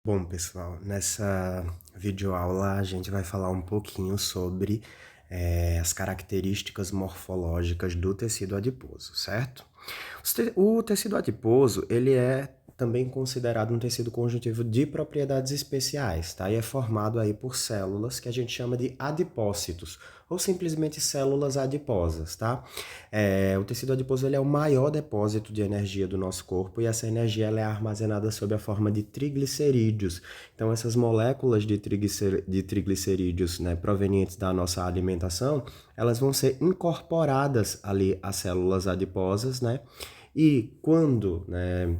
Bom, pessoal, nessa videoaula a gente vai falar um pouquinho sobre as características morfológicas do tecido adiposo, certo? O tecido adiposo, ele é também considerado um tecido conjuntivo de propriedades especiais, tá? E é formado aí por células que a gente chama de adipócitos, ou simplesmente células adiposas, tá? O tecido adiposo ele é o maior depósito de energia do nosso corpo e essa energia ela é armazenada sob a forma de triglicerídeos. Então, essas moléculas de triglicerídeos, né, provenientes da nossa alimentação, elas vão ser incorporadas ali às células adiposas, né? E quando, né,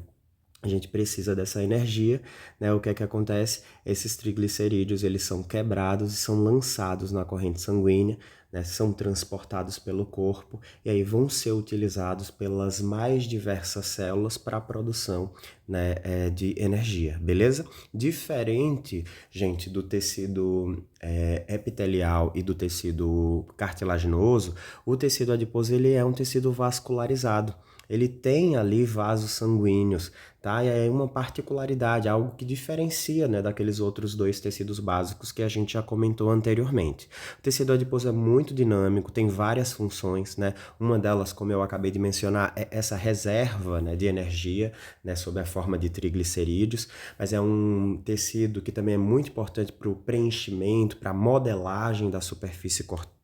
a gente precisa dessa energia, né? O que é que acontece? Esses triglicerídeos, eles são quebrados e são lançados na corrente sanguínea, né? São transportados pelo corpo e aí vão ser utilizados pelas mais diversas células para a produção, né, de energia, beleza? Diferente, gente, do tecido epitelial e do tecido cartilaginoso, o tecido adiposo ele é um tecido vascularizado. Ele tem ali vasos sanguíneos, tá? E é uma particularidade, algo que diferencia, né, daqueles outros dois tecidos básicos que a gente já comentou anteriormente. O tecido adiposo é muito dinâmico, tem várias funções, né? Uma delas, como eu acabei de mencionar, é essa reserva, né, de energia, né, sob a forma de triglicerídeos, mas é um tecido que também é muito importante para o preenchimento, para a modelagem da superfície corporal,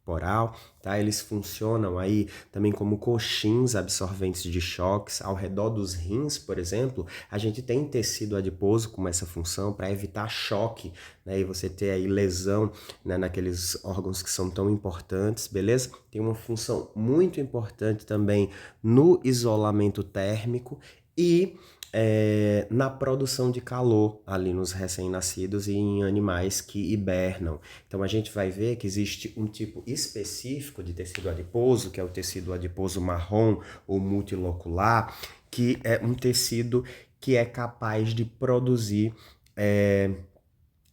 tá? Eles funcionam aí também como coxins absorventes de choques. Ao redor dos rins, por exemplo, a gente tem tecido adiposo com essa função para evitar choque, né? E você ter aí lesão, né, naqueles órgãos que são tão importantes, beleza? Tem uma função muito importante também no isolamento térmico e na produção de calor ali nos recém-nascidos e em animais que hibernam. Então a gente vai ver que existe um tipo específico de tecido adiposo, que é o tecido adiposo marrom ou multilocular, que é um tecido que é capaz de produzir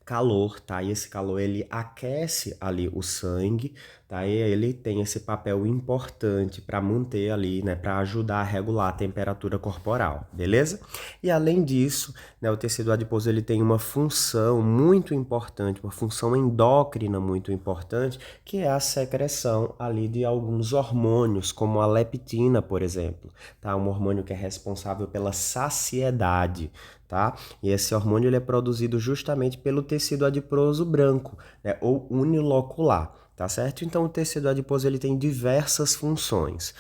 calor, tá? E esse calor ele aquece ali o sangue, tá? E ele tem esse papel importante para manter ali, né, para ajudar a regular a temperatura corporal, beleza? E além disso, né, o tecido adiposo ele tem uma função muito importante, uma função endócrina muito importante, que é a secreção ali de alguns hormônios, como a leptina, por exemplo, tá? Um hormônio que é responsável pela saciedade, tá? E esse hormônio ele é produzido justamente pelo tecido adiposo branco, né, ou unilocular, tá certo? Então o tecido adiposo ele tem diversas funções.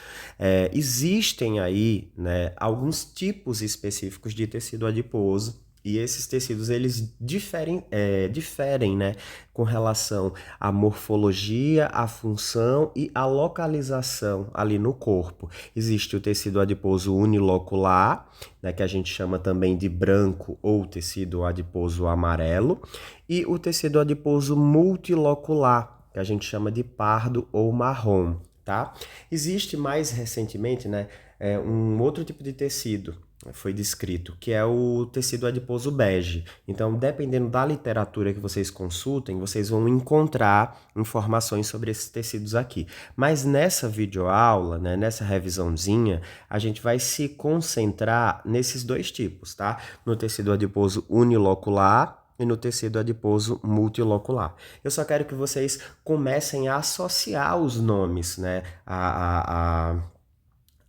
Existem aí, né, alguns tipos específicos de tecido adiposo. E esses tecidos, eles diferem, né, com relação à morfologia, à função e à localização ali no corpo. Existe o tecido adiposo unilocular, né, que a gente chama também de branco ou tecido adiposo amarelo, e o tecido adiposo multilocular, que a gente chama de pardo ou marrom, tá? Existe mais recentemente, né, um outro tipo de tecido, foi descrito, que é o tecido adiposo bege. Então, dependendo da literatura que vocês consultem, vocês vão encontrar informações sobre esses tecidos aqui. Mas nessa videoaula, né, nessa revisãozinha, a gente vai se concentrar nesses dois tipos, tá? No tecido adiposo unilocular e no tecido adiposo multilocular. Eu só quero que vocês comecem a associar os nomes, né,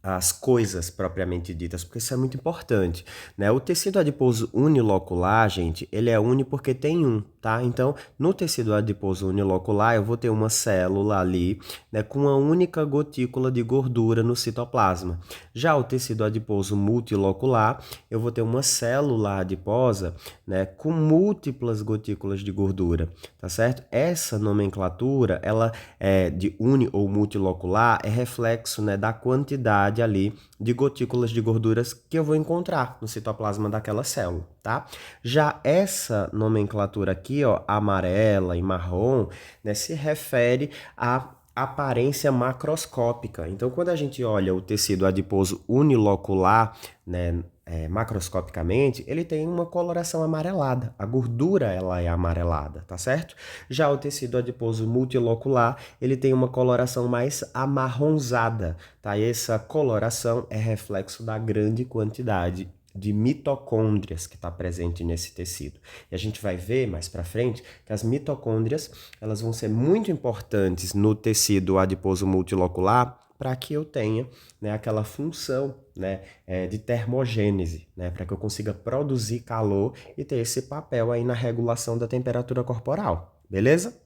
as coisas propriamente ditas, porque isso é muito importante, né? O tecido adiposo unilocular, gente, ele é uni porque tem um, tá? Então, no tecido adiposo unilocular, eu vou ter uma célula ali, né, com uma única gotícula de gordura no citoplasma. Já o tecido adiposo multilocular, eu vou ter uma célula adiposa, né, com múltiplas gotículas de gordura, tá certo? Essa nomenclatura, ela é de uni ou multilocular, é reflexo, né, da quantidade ali de gotículas de gorduras que eu vou encontrar no citoplasma daquela célula, tá? Já essa nomenclatura aqui, ó, amarela e marrom, né, se refere à aparência macroscópica. Então, quando a gente olha o tecido adiposo unilocular, né, macroscopicamente, ele tem uma coloração amarelada. A gordura, ela é amarelada, tá certo? Já o tecido adiposo multilocular, ele tem uma coloração mais amarronzada, tá? E essa coloração é reflexo da grande quantidade de mitocôndrias que está presente nesse tecido. E a gente vai ver mais para frente que as mitocôndrias elas vão ser muito importantes no tecido adiposo multilocular para que eu tenha, né, aquela função, né, de termogênese, né, para que eu consiga produzir calor e ter esse papel aí na regulação da temperatura corporal, beleza?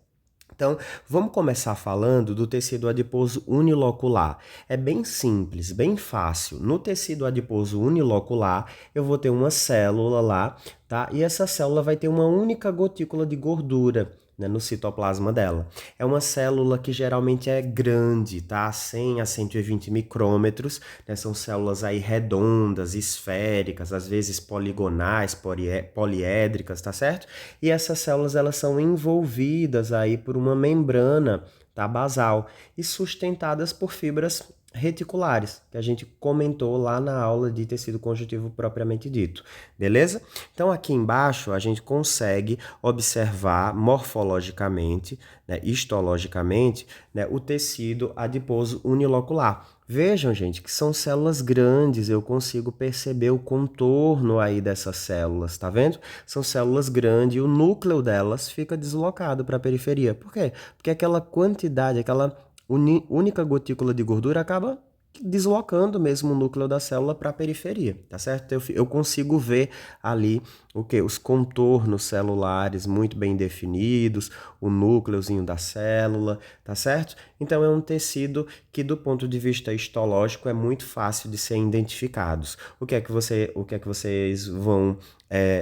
Então, vamos começar falando do tecido adiposo unilocular. É bem simples, bem fácil. No tecido adiposo unilocular, eu vou ter uma célula lá, tá? E essa célula vai ter uma única gotícula de gordura, né, no citoplasma dela. É uma célula que geralmente é grande, tá? 100 a 120 micrômetros, né? São células aí redondas, esféricas, às vezes poligonais, poliédricas, tá certo? E essas células elas são envolvidas aí por uma membrana, tá, basal e sustentadas por fibras reticulares, que a gente comentou lá na aula de tecido conjuntivo propriamente dito, beleza? Então aqui embaixo a gente consegue observar morfologicamente, né, histologicamente, né, o tecido adiposo unilocular. Vejam, gente, que são células grandes, eu consigo perceber o contorno aí dessas células, tá vendo? São células grandes e o núcleo delas fica deslocado para a periferia. Por quê? Porque aquela quantidade, aquela única gotícula de gordura acaba deslocando mesmo o núcleo da célula para a periferia, tá certo? Eu consigo ver ali o que? Os contornos celulares muito bem definidos, o núcleozinho da célula, tá certo? Então é um tecido que do ponto de vista histológico é muito fácil de ser identificados. O que é que vocês vão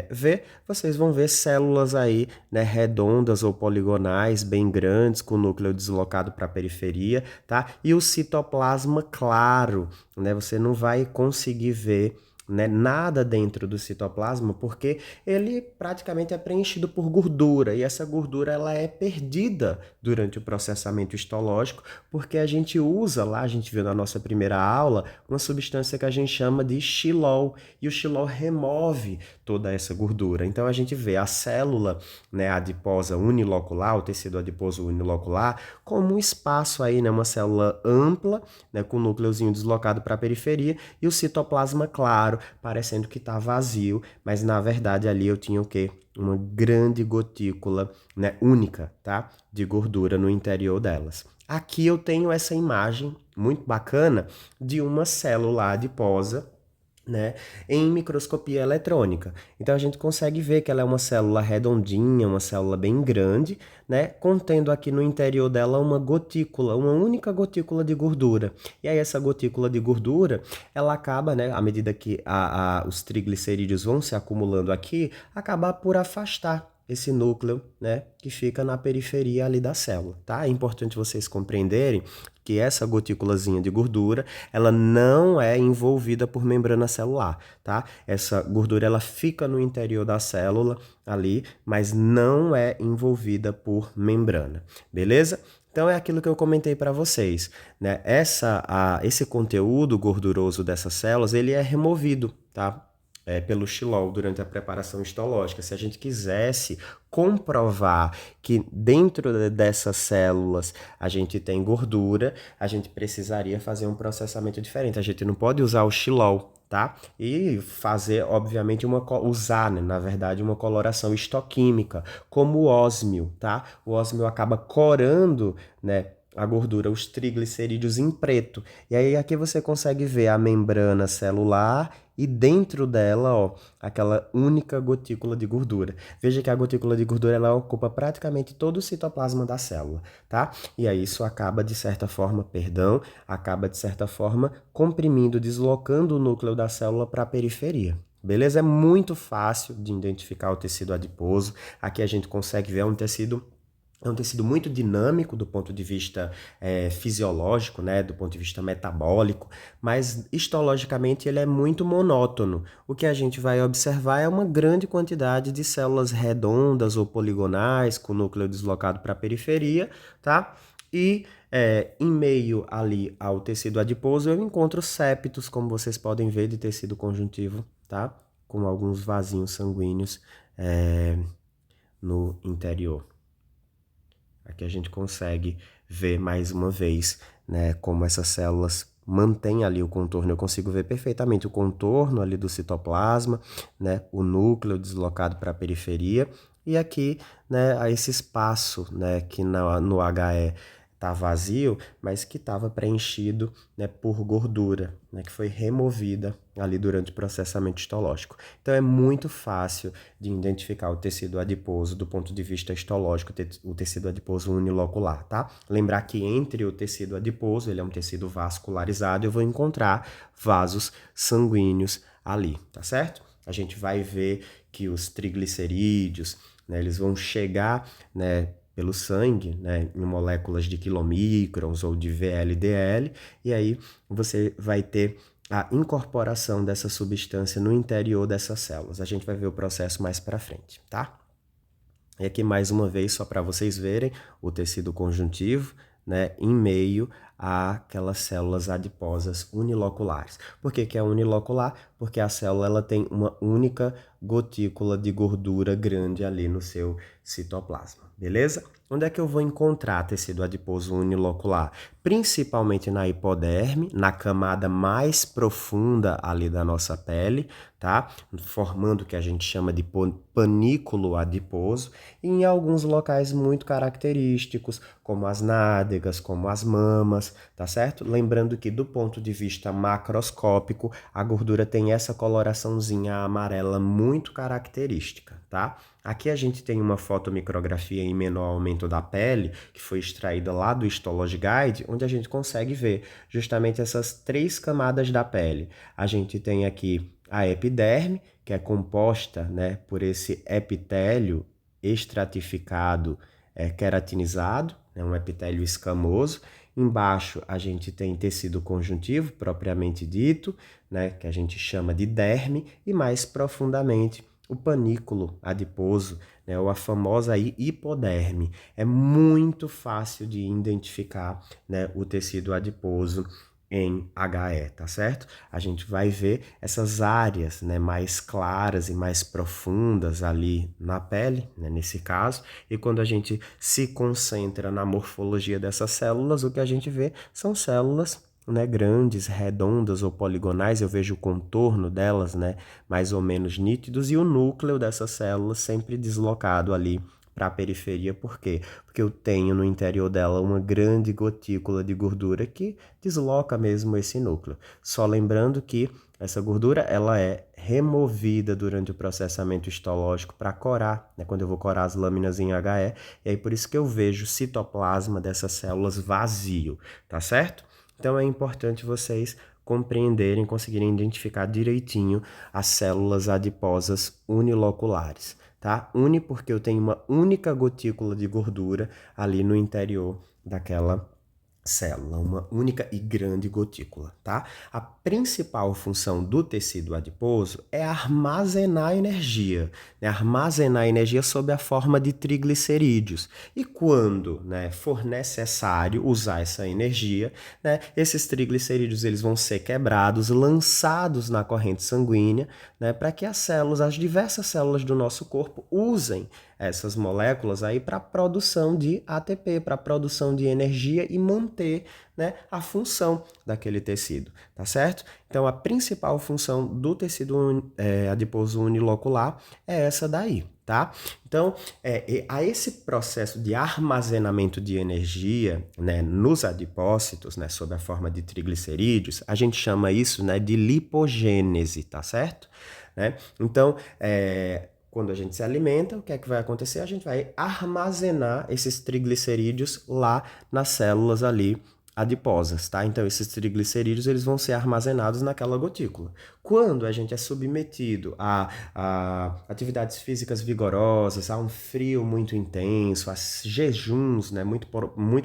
ver? Vocês vão ver células aí, né, redondas ou poligonais, bem grandes, com o núcleo deslocado para a periferia, tá? E o citoplasma claro, né? Você não vai conseguir ver, né, nada dentro do citoplasma, porque ele praticamente é preenchido por gordura, e essa gordura ela é perdida durante o processamento histológico, porque a gente usa lá, a gente viu na nossa primeira aula, uma substância que a gente chama de xilol, e o xilol remove toda essa gordura. Então a gente vê a célula, né, adiposa unilocular, o tecido adiposo unilocular, como um espaço aí, né, uma célula ampla, né, com o núcleozinho deslocado para a periferia, e o citoplasma claro, parecendo que está vazio, mas na verdade ali eu tinha o quê? Uma grande gotícula, né, única, tá? De gordura no interior delas. Aqui eu tenho essa imagem muito bacana de uma célula adiposa, né, em microscopia eletrônica. Então a gente consegue ver que ela é uma célula redondinha, uma célula bem grande, né, contendo aqui no interior dela uma gotícula, uma única gotícula de gordura. E aí essa gotícula de gordura, ela acaba, né, à medida que os triglicerídeos vão se acumulando aqui, acaba por afastar esse núcleo, né, que fica na periferia ali da célula, tá? É importante vocês compreenderem que essa gotículazinha de gordura, ela não é envolvida por membrana celular, tá? Essa gordura, ela fica no interior da célula ali, mas não é envolvida por membrana, beleza? Então é aquilo que eu comentei para vocês, né? Esse conteúdo gorduroso dessas células, ele é removido, tá? Pelo xilol durante a preparação histológica. Se a gente quisesse comprovar que dentro dessas células a gente tem gordura, a gente precisaria fazer um processamento diferente. A gente não pode usar o xilol, tá? E fazer, obviamente, usar, né, na verdade, uma coloração histoquímica, como o ósmio, tá? O ósmio acaba corando, né, a gordura, os triglicerídeos em preto. E aí aqui você consegue ver a membrana celular e dentro dela, ó, aquela única gotícula de gordura. Veja que a gotícula de gordura ela ocupa praticamente todo o citoplasma da célula, tá? E aí isso acaba de certa forma, acaba de certa forma comprimindo, deslocando o núcleo da célula para a periferia. Beleza? É muito fácil de identificar o tecido adiposo. Aqui a gente consegue ver é um tecido muito dinâmico do ponto de vista fisiológico, né, do ponto de vista metabólico, mas histologicamente ele é muito monótono. O que a gente vai observar é uma grande quantidade de células redondas ou poligonais, com núcleo deslocado para a periferia, tá? E em meio ali ao tecido adiposo eu encontro septos, como vocês podem ver, de tecido conjuntivo, tá? Com alguns vasinhos sanguíneos no interior. Aqui a gente consegue ver mais uma vez, né, como essas células mantém ali o contorno, eu consigo ver perfeitamente o contorno ali do citoplasma, né, o núcleo deslocado para a periferia, e aqui, né, a esse espaço, né, que no HE está vazio, mas que estava preenchido, né, por gordura, né, que foi removida ali durante o processamento histológico. Então é muito fácil de identificar o tecido adiposo do ponto de vista histológico, o tecido adiposo unilocular, tá? Lembrar que entre o tecido adiposo, ele é um tecido vascularizado, eu vou encontrar vasos sanguíneos ali, tá certo? A gente vai ver que os triglicerídeos, né, eles vão chegar, né, pelo sangue, né, em moléculas de quilomicrons ou de VLDL, e aí você vai ter a incorporação dessa substância no interior dessas células. A gente vai ver o processo mais para frente, tá? E aqui mais uma vez, só para vocês verem, o tecido conjuntivo, né, em meio àquelas células adiposas uniloculares. Por que que é unilocular? Porque a célula ela tem uma única gotícula de gordura grande ali no seu citoplasma, beleza? Onde é que eu vou encontrar tecido adiposo unilocular? Principalmente na hipoderme, na camada mais profunda ali da nossa pele, tá? Formando o que a gente chama de panículo adiposo, e em alguns locais muito característicos, como as nádegas, como as mamas, tá certo? Lembrando que do ponto de vista macroscópico, a gordura tem essa coloraçãozinha amarela muito característica, tá? Aqui a gente tem uma fotomicrografia em menor aumento da pele, que foi extraída lá do Histology Guide, onde a gente consegue ver justamente essas 3 camadas da pele. A gente tem aqui a epiderme, que é composta, né, por esse epitélio estratificado, queratinizado, né, um epitélio escamoso. Embaixo a gente tem tecido conjuntivo, propriamente dito, né, que a gente chama de derme, e mais profundamente o panículo adiposo, né, ou a famosa hipoderme. É muito fácil de identificar, né, o tecido adiposo em HE, tá certo? A gente vai ver essas áreas, né, mais claras e mais profundas ali na pele, né, nesse caso, e quando a gente se concentra na morfologia dessas células, o que a gente vê são células, né, grandes, redondas ou poligonais. Eu vejo o contorno delas, né, mais ou menos nítidos, e o núcleo dessas células sempre deslocado ali para a periferia. Por quê? Porque eu tenho no interior dela uma grande gotícula de gordura que desloca mesmo esse núcleo. Só lembrando que essa gordura ela é removida durante o processamento histológico para corar, né, quando eu vou corar as lâminas em HE, e aí por isso que eu vejo o citoplasma dessas células vazio, tá certo? Então é importante vocês compreenderem, conseguirem identificar direitinho as células adiposas uniloculares, tá? Uni porque eu tenho uma única gotícula de gordura ali no interior daquela célula, uma única e grande gotícula, tá? A principal função do tecido adiposo é armazenar energia, né? Armazenar energia sob a forma de triglicerídeos. E quando, né, for necessário usar essa energia, né, esses triglicerídeos eles vão ser quebrados, lançados na corrente sanguínea, né, para que as células, as diversas células do nosso corpo usem essas moléculas aí para a produção de ATP, para a produção de energia e manter, né, a função daquele tecido, tá certo? Então, a principal função do tecido adiposo unilocular é essa daí, tá? Então, a esse processo de armazenamento de energia, né, nos adipócitos, né, sob a forma de triglicerídeos, a gente chama isso, né, de lipogênese, tá certo? Né? Então, quando a gente se alimenta, o que é que vai acontecer? A gente vai armazenar esses triglicerídeos lá nas células ali adiposas, tá? Então, esses triglicerídeos eles vão ser armazenados naquela gotícula. Quando a gente é submetido a atividades físicas vigorosas, a um frio muito intenso, a jejuns, né, muito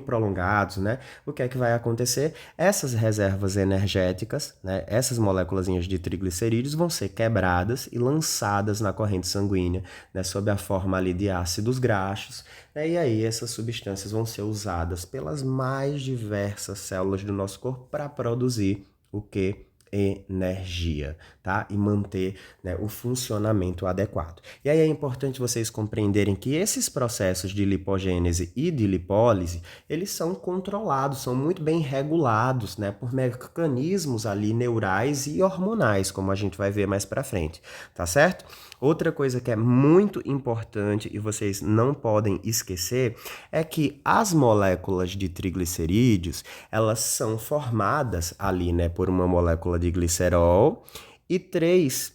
prolongados, né, o que é que vai acontecer? Essas reservas energéticas, né, essas moléculas de triglicerídeos vão ser quebradas e lançadas na corrente sanguínea, né, sob a forma ali de ácidos graxos, né, e aí essas substâncias vão ser usadas pelas mais diversas células do nosso corpo para produzir o que? energia, tá? E manter, né, o funcionamento adequado. E aí é importante vocês compreenderem que esses processos de lipogênese e de lipólise, eles são controlados, são muito bem regulados, né, por mecanismos ali neurais e hormonais, como a gente vai ver mais para frente, tá certo? Outra coisa que é muito importante e vocês não podem esquecer é que as moléculas de triglicerídeos, elas são formadas ali, né, por uma molécula de glicerol e três,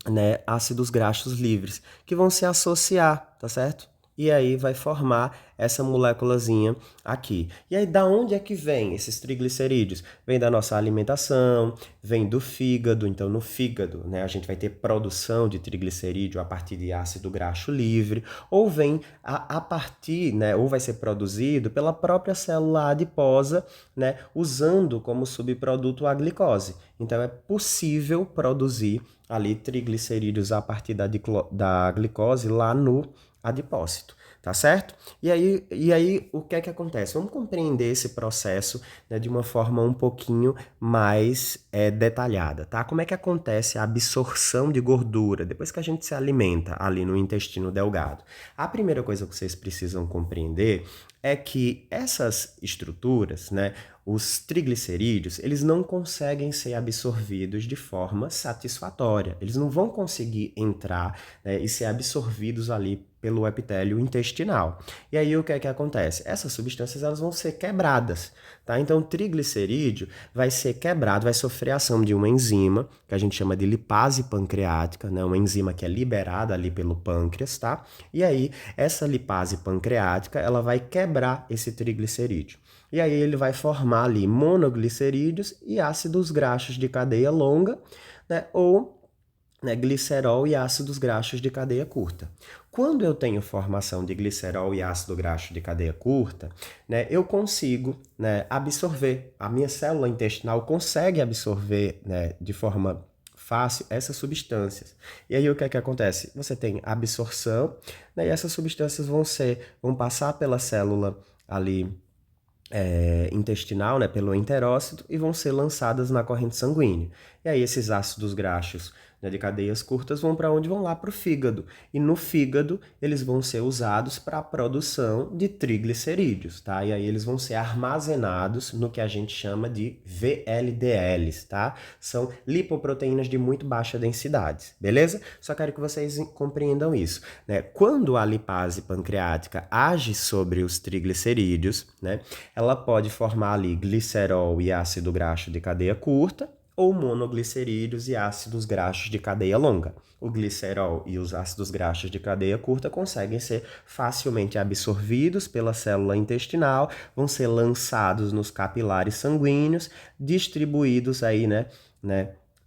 né, ácidos graxos livres, que vão se associar, tá certo? E aí vai formar essa moléculazinha aqui. E aí, da onde é que vem esses triglicerídeos? Vem da nossa alimentação, vem do fígado. Então, no fígado, né, a gente vai ter produção de triglicerídeo a partir de ácido graxo livre, ou vem a partir, né, ou vai ser produzido pela própria célula adiposa, né, usando como subproduto a glicose. Então, é possível produzir ali triglicerídeos a partir da glicose lá no adipócito, tá certo? E aí o que é que acontece? Vamos compreender esse processo, né, de uma forma um pouquinho mais detalhada, tá? Como é que acontece a absorção de gordura depois que a gente se alimenta ali no intestino delgado? A primeira coisa que vocês precisam compreender é que essas estruturas, né, os triglicerídeos, eles não conseguem ser absorvidos de forma satisfatória. Eles não vão conseguir entrar, né, e ser absorvidos ali pelo epitélio intestinal. E aí o que é que acontece? Essas substâncias elas vão ser quebradas, tá? Então o triglicerídeo vai ser quebrado, vai sofrer a ação de uma enzima, que a gente chama de lipase pancreática, né? Uma enzima que é liberada ali pelo pâncreas, tá? E aí essa lipase pancreática, ela vai quebrar esse triglicerídeo. E aí ele vai formar ali monoglicerídeos e ácidos graxos de cadeia longa, né? Ou, né, glicerol e ácidos graxos de cadeia curta. Quando eu tenho formação de glicerol e ácido graxo de cadeia curta, né, eu consigo, né, absorver, a minha célula intestinal consegue absorver, né, de forma fácil essas substâncias. E aí o que é que acontece? Você tem absorção, né, e essas substâncias vão passar pela célula ali intestinal, né, pelo enterócito, e vão ser lançadas na corrente sanguínea. E aí esses ácidos graxos, né, de cadeias curtas vão para onde? Vão lá para o fígado. E no fígado eles vão ser usados para a produção de triglicerídeos, tá? E aí eles vão ser armazenados no que a gente chama de VLDLs, tá? São lipoproteínas de muito baixa densidade, beleza? Só quero que vocês compreendam isso, né? Quando a lipase pancreática age sobre os triglicerídeos, né, ela pode formar ali glicerol e ácido graxo de cadeia curta, ou monoglicerídeos e ácidos graxos de cadeia longa. O glicerol e os ácidos graxos de cadeia curta conseguem ser facilmente absorvidos pela célula intestinal, vão ser lançados nos capilares sanguíneos, distribuídos aí, né,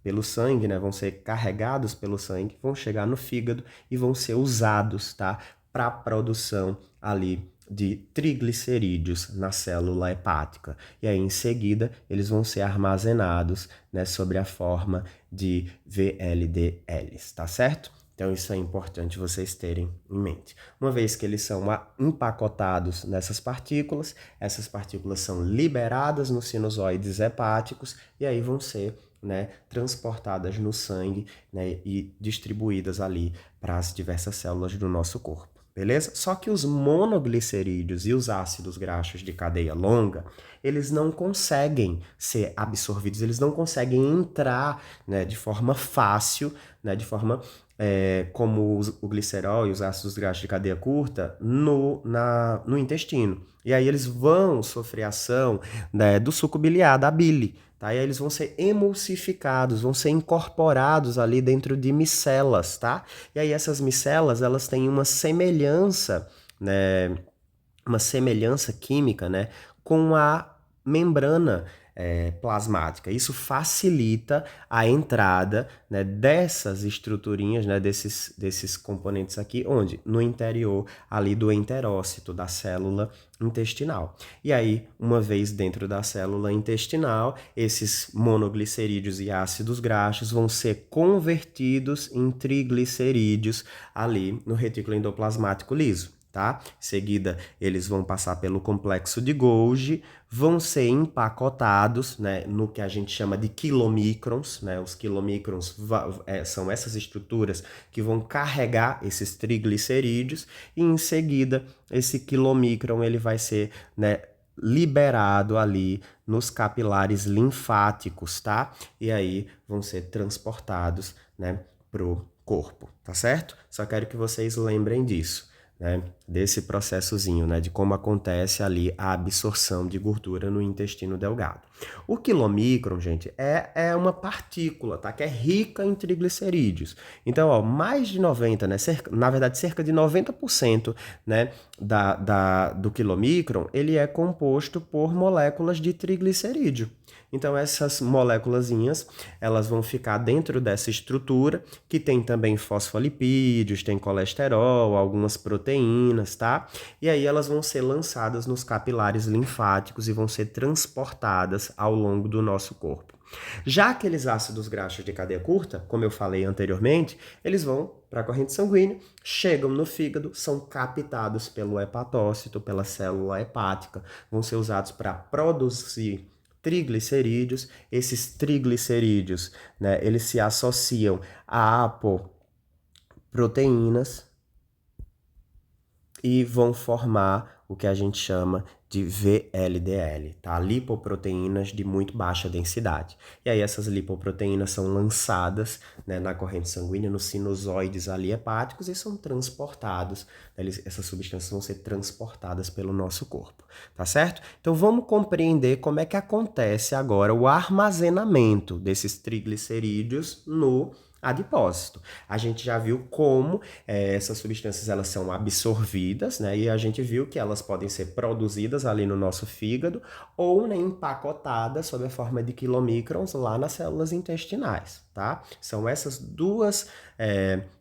pelo sangue, né, vão ser carregados pelo sangue, vão chegar no fígado e vão ser usados, tá, para a produção ali de triglicerídeos na célula hepática. E aí, em seguida, eles vão ser armazenados, né, sob a forma de VLDLs, tá certo? Então, isso é importante vocês terem em mente. Uma vez que eles são empacotados nessas partículas, essas partículas são liberadas nos sinusoides hepáticos e aí vão ser, né, transportadas no sangue, né, e distribuídas ali para as diversas células do nosso corpo. Beleza? Só que os monoglicerídeos e os ácidos graxos de cadeia longa, eles não conseguem ser absorvidos, eles não conseguem entrar, né, de forma fácil, né, de forma como o glicerol e os ácidos graxos de cadeia curta no intestino. E aí eles vão sofrer ação, né, do suco biliar, da bile. Tá? E aí eles vão ser emulsificados, vão ser incorporados ali dentro de micelas, tá? E aí essas micelas, elas têm uma semelhança, né, uma semelhança química, né, com a membrana plasmática. Isso facilita a entrada, né, dessas estruturinhas, né, desses componentes aqui, onde? No interior ali do enterócito, da célula intestinal. E aí, uma vez dentro da célula intestinal, esses monoglicerídeos e ácidos graxos vão ser convertidos em triglicerídeos ali no retículo endoplasmático liso. tá? Em seguida, eles vão passar pelo complexo de Golgi, vão ser empacotados, né, no que a gente chama de quilomicrons, né? Os quilomicrons são essas estruturas que vão carregar esses triglicerídeos e em seguida esse quilomicron ele vai ser, né, liberado ali nos capilares linfáticos, tá? E aí vão ser transportados, né, pro corpo, tá certo? Só quero que vocês lembrem disso, né? Desse processozinho, né? De como acontece ali a absorção de gordura no intestino delgado. O quilomicron, gente, é uma partícula, tá? Que é rica em triglicerídeos. Então, ó, mais de 90, né? Na verdade, cerca de 90%, né? Do quilomicron, ele é composto por moléculas de triglicerídeo. Então, essas moléculazinhas, elas vão ficar dentro dessa estrutura, que tem também fosfolipídios, tem colesterol, algumas proteínas, tá? E aí elas vão ser lançadas nos capilares linfáticos e vão ser transportadas ao longo do nosso corpo. Já aqueles ácidos graxos de cadeia curta, como eu falei anteriormente, eles vão para a corrente sanguínea, chegam no fígado, são captados pelo hepatócito, pela célula hepática, vão ser usados para produzir triglicerídeos. Esses triglicerídeos, né, eles se associam a apoproteínas e vão formar o que a gente chama de VLDL, tá? Lipoproteínas de muito baixa densidade. E aí essas lipoproteínas são lançadas, né, na corrente sanguínea, nos sinusoides ali hepáticos e são transportados, né, essas substâncias vão ser transportadas pelo nosso corpo, tá certo? Então vamos compreender como é que acontece agora o armazenamento desses triglicerídeos no adipócito. A gente já viu como essas substâncias elas são absorvidas, né? E a gente viu que elas podem ser produzidas ali no nosso fígado ou, né, empacotadas sob a forma de quilomicrons lá nas células intestinais, tá? São essas duas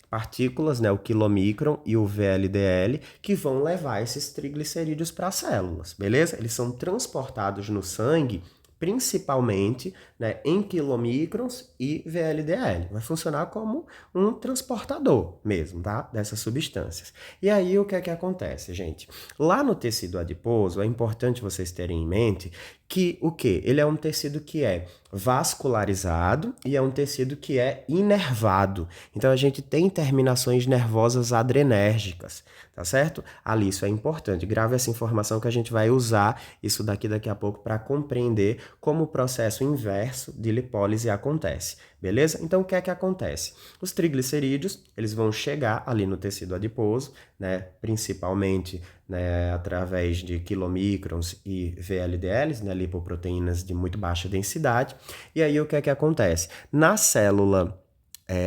partículas, né, o quilomicron e o VLDL, que vão levar esses triglicerídeos para as células, beleza? Eles são transportados no sangue principalmente, né, em quilomicrons e VLDL. Vai funcionar como um transportador mesmo, tá? Dessas substâncias. E aí, o que é que acontece, gente? Lá no tecido adiposo, é importante vocês terem em mente que o quê? Ele é um tecido que é vascularizado e é um tecido que é inervado. Então, a gente tem terminações nervosas adrenérgicas, tá certo? Ali, isso é importante. Grave essa informação que a gente vai usar isso daqui a pouco para compreender como o processo inverso de lipólise acontece, beleza? Então, o que é que acontece? Os triglicerídeos, eles vão chegar ali no tecido adiposo, né, principalmente, né, através de quilomicrons e VLDLs, né, lipoproteínas de muito baixa densidade. E aí, o que é que acontece? Na célula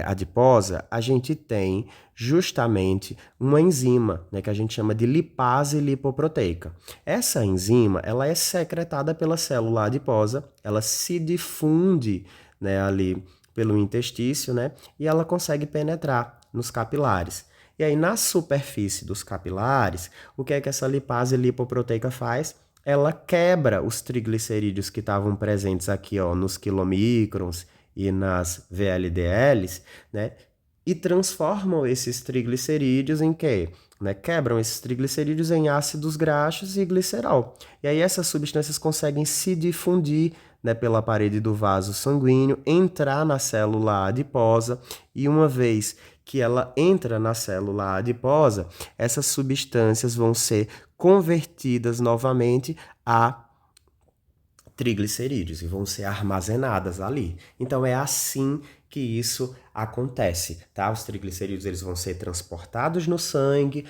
adiposa, a gente tem justamente uma enzima, né, que a gente chama de lipase lipoproteica. Essa enzima, ela é secretada pela célula adiposa, ela se difunde, né, ali pelo intestício, né, e ela consegue penetrar nos capilares. E aí, na superfície dos capilares, o que é que essa lipase lipoproteica faz? Ela quebra os triglicerídeos que estavam presentes aqui, ó, nos quilomicrons e nas VLDLs, né? E transformam esses triglicerídeos em quê? Né? Quebram esses triglicerídeos em ácidos graxos e glicerol. E aí essas substâncias conseguem se difundir, né, pela parede do vaso sanguíneo, entrar na célula adiposa e uma vez que ela entra na célula adiposa, essas substâncias vão ser convertidas novamente a triglicerídeos e vão ser armazenadas ali. Então é assim que isso acontece, tá? Os triglicerídeos eles vão ser transportados no sangue,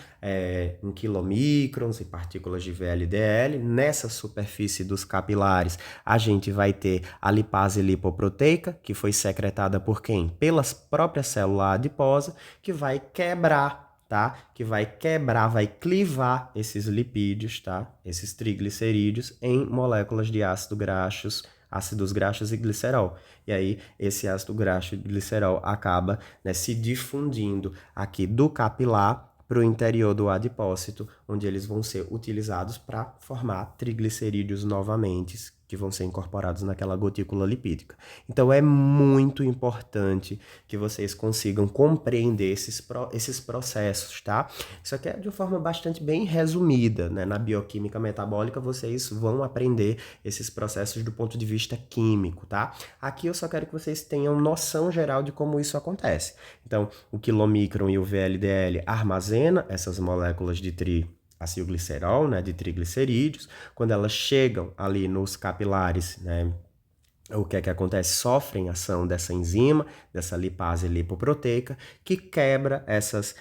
em quilomicrons e partículas de VLDL. Nessa superfície dos capilares, a gente vai ter a lipase lipoproteica, que foi secretada por quem? Pelas próprias células adiposas, que vai quebrar, tá? Que vai quebrar, vai clivar esses lipídios, tá? Esses triglicerídeos em moléculas de ácidos graxos e glicerol. E aí, esse ácido graxo e glicerol acaba, né, se difundindo aqui do capilar para o interior do adipócito, onde eles vão ser utilizados para formar triglicerídeos novamente, que vão ser incorporados naquela gotícula lipídica. Então, é muito importante que vocês consigam compreender esses processos, tá? Isso aqui é de uma forma bastante bem resumida, né? Na bioquímica metabólica, vocês vão aprender esses processos do ponto de vista químico, tá? Aqui eu só quero que vocês tenham noção geral de como isso acontece. Então, o quilomicron e o VLDL armazena essas moléculas de acilglicerol, né, de triglicerídeos. Quando elas chegam ali nos capilares, né, o que é que acontece? Sofrem ação dessa enzima, dessa lipase lipoproteica, que quebra essas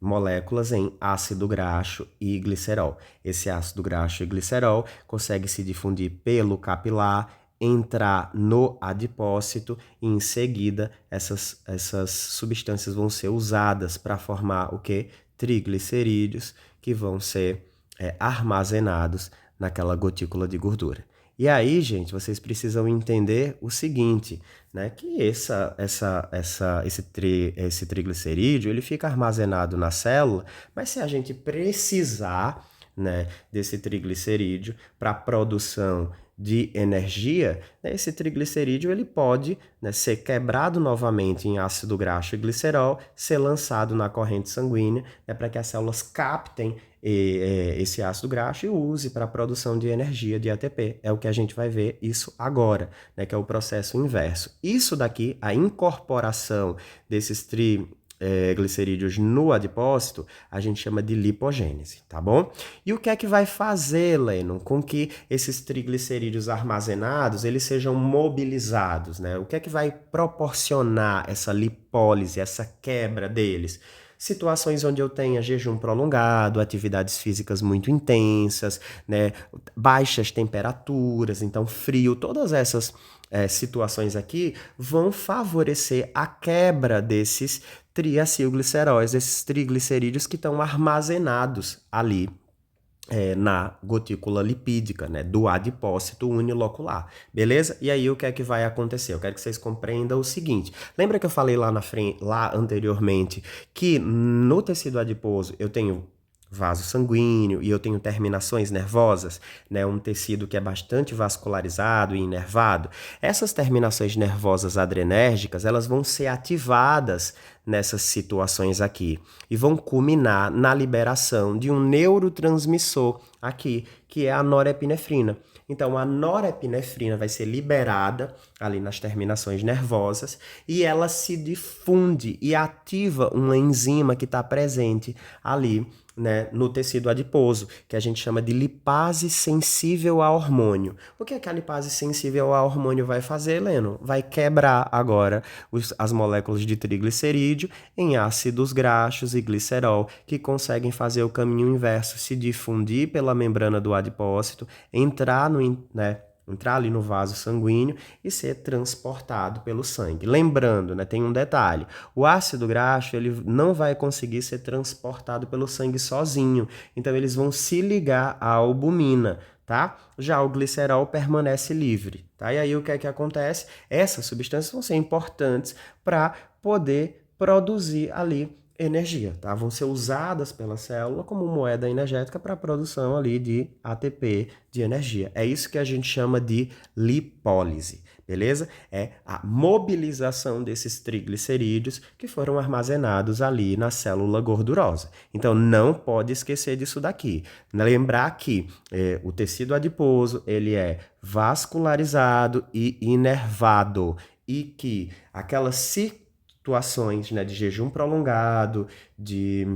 moléculas em ácido graxo e glicerol. Esse ácido graxo e glicerol consegue se difundir pelo capilar, entrar no adipócito e em seguida essas substâncias vão ser usadas para formar o que? Triglicerídeos que vão ser armazenados naquela gotícula de gordura. E aí, gente, vocês precisam entender o seguinte, né? Que esse triglicerídeo ele fica armazenado na célula, mas se a gente precisar, né, desse triglicerídeo para a produção de energia, né, esse triglicerídeo ele pode, né, ser quebrado novamente em ácido graxo e glicerol, ser lançado na corrente sanguínea, né, para que as células captem esse ácido graxo e use para a produção de energia de ATP. É o que a gente vai ver isso agora, né, que é o processo inverso. Isso daqui, a incorporação desses glicerídeos no adipócito, a gente chama de lipogênese, tá bom? E o que é que vai fazer, Lennon, com que esses triglicerídeos armazenados, eles sejam mobilizados, né? O que é que vai proporcionar essa lipólise, essa quebra deles? Situações onde eu tenha jejum prolongado, atividades físicas muito intensas, né, baixas temperaturas, então frio, todas essas situações aqui vão favorecer a quebra desses triacilgliceróis, esses triglicerídeos que estão armazenados ali na gotícula lipídica, né, do adipócito unilocular, beleza? E aí o que é que vai acontecer? Eu quero que vocês compreendam o seguinte. Lembra que eu falei lá anteriormente que no tecido adiposo eu tenho vaso sanguíneo e eu tenho terminações nervosas, né, um tecido que é bastante vascularizado e inervado. Essas terminações nervosas adrenérgicas, elas vão ser ativadas nessas situações aqui e vão culminar na liberação de um neurotransmissor aqui, que é a norepinefrina. Então, a norepinefrina vai ser liberada ali nas terminações nervosas e ela se difunde e ativa uma enzima que está presente ali, né, no tecido adiposo, que a gente chama de lipase sensível a hormônio. O que é que a lipase sensível a hormônio vai fazer, Leno? Vai quebrar agora as moléculas de triglicerídeo em ácidos graxos e glicerol, que conseguem fazer o caminho inverso, se difundir pela membrana do adipócito, entrar ali no vaso sanguíneo e ser transportado pelo sangue. Lembrando, né, tem um detalhe, o ácido graxo ele não vai conseguir ser transportado pelo sangue sozinho, então eles vão se ligar à albumina, tá? Já o glicerol permanece livre, tá? E aí o que é que acontece? Essas substâncias vão ser importantes para poder produzir ali energia, tá? Vão ser usadas pela célula como moeda energética para a produção ali de ATP, de energia. É isso que a gente chama de lipólise, beleza? É a mobilização desses triglicerídeos que foram armazenados ali na célula gordurosa. Então, não pode esquecer disso daqui. Lembrar que o tecido adiposo, ele é vascularizado e inervado e que aquelas situações, né, de jejum prolongado, de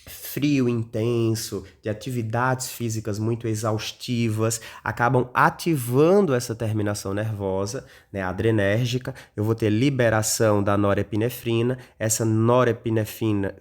frio intenso, de atividades físicas muito exaustivas, acabam ativando essa terminação nervosa, né, adrenérgica. Eu vou ter liberação da norepinefrina, essa norepinefrina,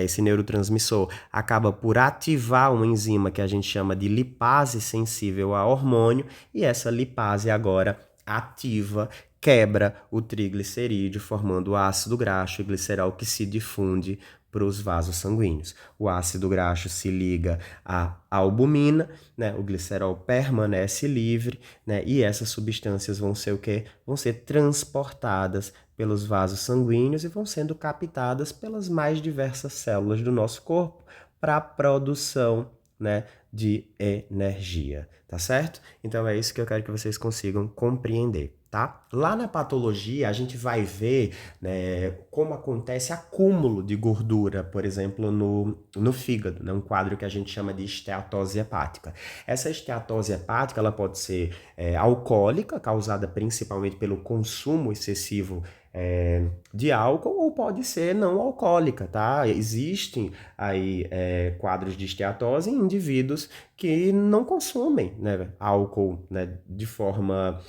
esse neurotransmissor acaba por ativar uma enzima que a gente chama de lipase sensível a hormônio, e essa lipase agora ativa, quebra o triglicerídeo, formando o ácido graxo e glicerol que se difunde para os vasos sanguíneos. O ácido graxo se liga à albumina, né? O glicerol permanece livre, né? E essas substâncias vão ser o quê? Vão ser transportadas pelos vasos sanguíneos e vão sendo captadas pelas mais diversas células do nosso corpo para a produção né, de energia, tá certo? Então é isso que eu quero que vocês consigam compreender, tá? Lá na patologia, a gente vai ver, né, como acontece acúmulo de gordura, por exemplo, no fígado, né, um quadro que a gente chama de esteatose hepática. Essa esteatose hepática, ela pode ser alcoólica, causada principalmente pelo consumo excessivo de álcool, ou pode ser não alcoólica, tá? Existem aí quadros de esteatose em indivíduos que não consomem, né, álcool, né, de forma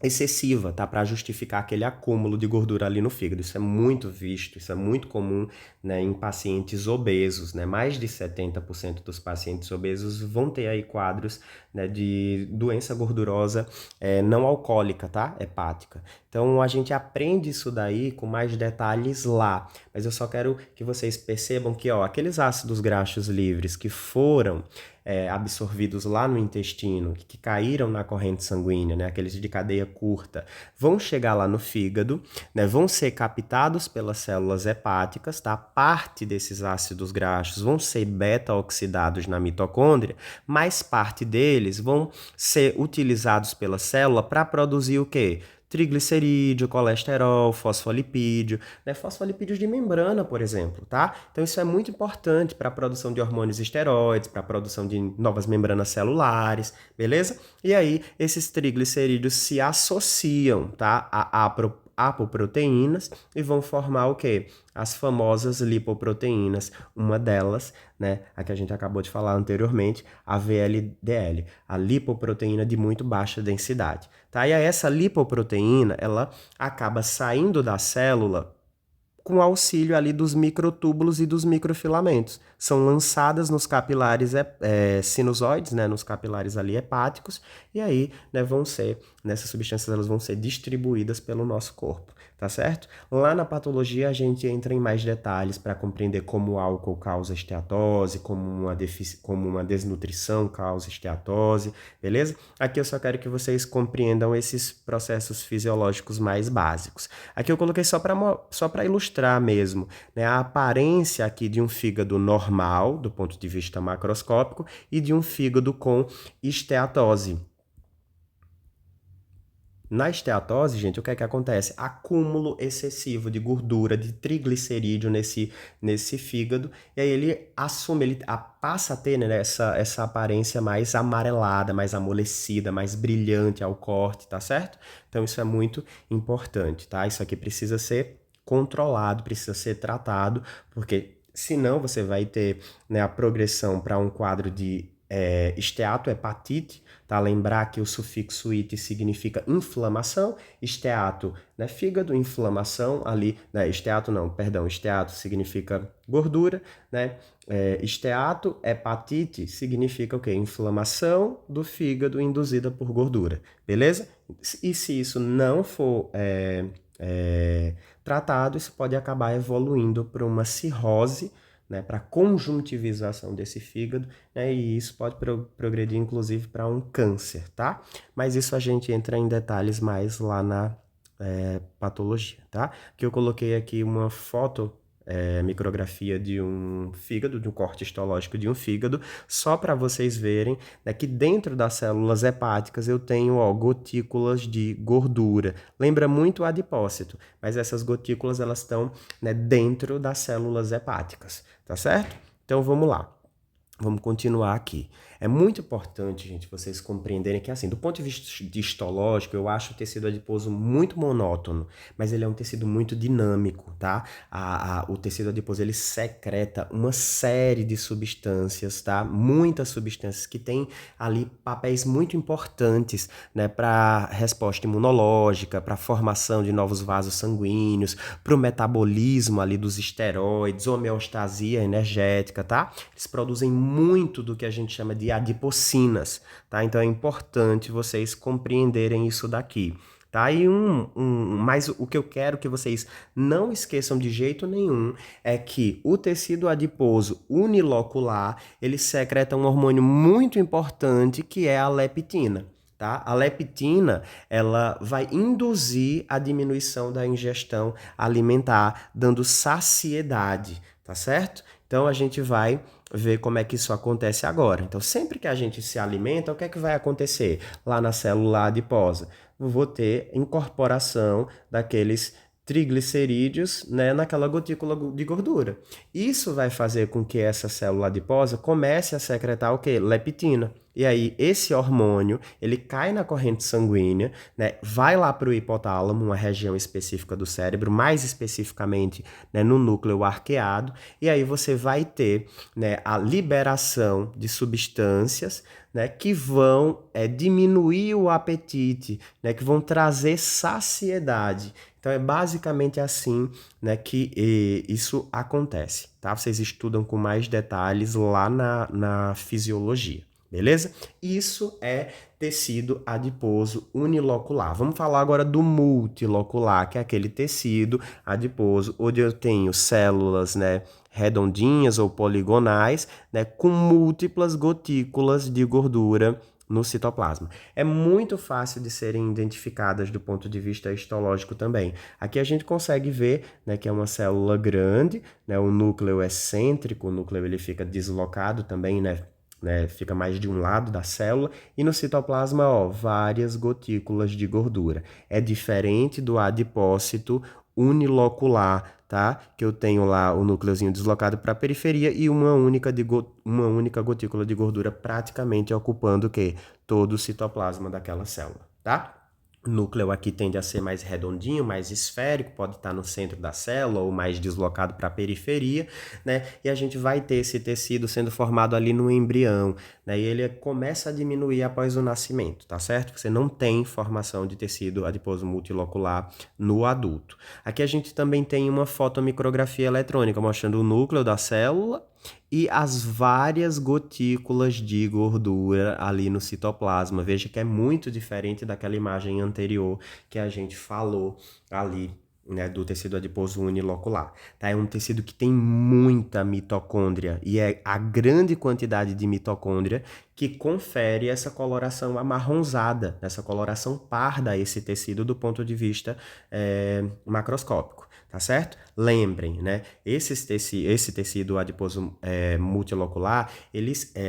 excessiva, tá? Para justificar aquele acúmulo de gordura ali no fígado. Isso é muito visto, isso é muito comum, né, em pacientes obesos, né? Mais de 70% dos pacientes obesos vão ter aí quadros, né, de doença gordurosa não alcoólica, tá? Hepática. Então a gente aprende isso daí com mais detalhes lá, mas eu só quero que vocês percebam que, ó, aqueles ácidos graxos livres que foram absorvidos lá no intestino, que caíram na corrente sanguínea, né, aqueles de cadeia curta, vão chegar lá no fígado, né, vão ser captados pelas células hepáticas, tá? Parte desses ácidos graxos vão ser beta-oxidados na mitocôndria, mas parte deles vão ser utilizados pela célula para produzir o quê? Triglicerídeo, colesterol, fosfolipídio, né? Fosfolipídios de membrana, por exemplo, tá? Então isso é muito importante para a produção de hormônios esteroides, para a produção de novas membranas celulares, beleza? E aí esses triglicerídeos se associam, tá? A apoproteínas e vão formar o quê? As famosas lipoproteínas, uma delas, né, a que a gente acabou de falar anteriormente, a VLDL, a lipoproteína de muito baixa densidade, tá? E aí essa lipoproteína, ela acaba saindo da célula com auxílio ali dos microtúbulos e dos microfilamentos. São lançadas nos capilares sinusoides, né, nos capilares ali hepáticos, e aí, né, nessas substâncias elas vão ser distribuídas pelo nosso corpo, tá certo? Lá na patologia a gente entra em mais detalhes para compreender como o álcool causa esteatose, como uma desnutrição causa esteatose, beleza? Aqui eu só quero que vocês compreendam esses processos fisiológicos mais básicos. Aqui eu coloquei só para ilustrar mesmo, né, a aparência aqui de um fígado normal, do ponto de vista macroscópico, e de um fígado com esteatose. Na esteatose, gente, o que é que acontece? Acúmulo excessivo de gordura, de triglicerídeo nesse fígado, e aí ele passa a ter, né, essa aparência mais amarelada, mais amolecida, mais brilhante ao corte, tá certo? Então isso é muito importante, tá? Isso aqui precisa ser controlado, precisa ser tratado, porque senão você vai ter, né, a progressão para um quadro de esteatohepatite, tá? Lembrar que o sufixo ite significa inflamação, esteato, né, fígado, inflamação ali, né, esteato significa gordura, né, esteato, hepatite significa o quê? Inflamação do fígado induzida por gordura, beleza? E se isso não for tratado, isso pode acabar evoluindo para uma cirrose, né, para conjuntivização desse fígado, né, e isso pode progredir inclusive para um câncer, tá? Mas isso a gente entra em detalhes mais lá na patologia, tá? Que eu coloquei aqui uma foto micrografia de um fígado, de um corte histológico de um fígado, só para vocês verem, né, que dentro das células hepáticas eu tenho, ó, gotículas de gordura. Lembra muito o adipócito, mas essas gotículas elas estão, né, dentro das células hepáticas, tá certo? Então vamos lá. Vamos continuar aqui. É muito importante, gente, vocês compreenderem que, assim, do ponto de vista histológico, eu acho o tecido adiposo muito monótono, mas ele é um tecido muito dinâmico, tá? O tecido adiposo, ele secreta uma série de substâncias, tá? Muitas substâncias que têm ali papéis muito importantes, né, para resposta imunológica, para formação de novos vasos sanguíneos, para o metabolismo ali dos esteroides, homeostasia energética, tá? Eles produzem muito do que a gente chama de adipocinas, tá? Então é importante vocês compreenderem isso daqui, tá? E mas o que eu quero que vocês não esqueçam de jeito nenhum é que o tecido adiposo unilocular, ele secreta um hormônio muito importante que é a leptina. tá? A leptina, ela vai induzir a diminuição da ingestão alimentar, dando saciedade, tá certo? Então, a gente vai ver como é que isso acontece agora. Então, sempre que a gente se alimenta, o que é que vai acontecer? Lá na célula adiposa, eu vou ter incorporação daqueles triglicerídeos, né, naquela gotícula de gordura. Isso vai fazer com que essa célula adiposa comece a secretar o quê? Leptina. E aí, esse hormônio, ele cai na corrente sanguínea, né, vai lá para o hipotálamo, uma região específica do cérebro, mais especificamente, né, no núcleo arqueado, e aí você vai ter, né, a liberação de substâncias, né, que vão diminuir o apetite, né, que vão trazer saciedade. Então, é basicamente assim, né, que isso acontece, tá? Vocês estudam com mais detalhes lá na fisiologia. Beleza? Isso é tecido adiposo unilocular. Vamos falar agora do multilocular, que é aquele tecido adiposo onde eu tenho células, né, redondinhas ou poligonais, né, com múltiplas gotículas de gordura no citoplasma. É muito fácil de serem identificadas do ponto de vista histológico também. Aqui a gente consegue ver, né, que é uma célula grande, né, o núcleo é cêntrico, o núcleo ele fica deslocado também, né, fica mais de um lado da célula, e no citoplasma, ó, várias gotículas de gordura. É diferente do adipócito unilocular, tá? Que eu tenho lá o núcleozinho deslocado para a periferia e uma única gotícula de gordura praticamente ocupando o quê? Todo o citoplasma daquela célula, tá? O núcleo aqui tende a ser mais redondinho, mais esférico, pode estar no centro da célula ou mais deslocado para a periferia, né? E a gente vai ter esse tecido sendo formado ali no embrião, né? E ele começa a diminuir após o nascimento, tá certo? Você não tem formação de tecido adiposo multilocular no adulto. Aqui a gente também tem uma fotomicrografia eletrônica mostrando o núcleo da célula e as várias gotículas de gordura ali no citoplasma. Veja que é muito diferente daquela imagem anterior que a gente falou ali, né, do tecido adiposo unilocular. Tá? É um tecido que tem muita mitocôndria e é a grande quantidade de mitocôndria que confere essa coloração amarronzada, essa coloração parda a esse tecido do ponto de vista macroscópico. Tá certo? Lembrem, né? Esse tecido adiposo multilocular,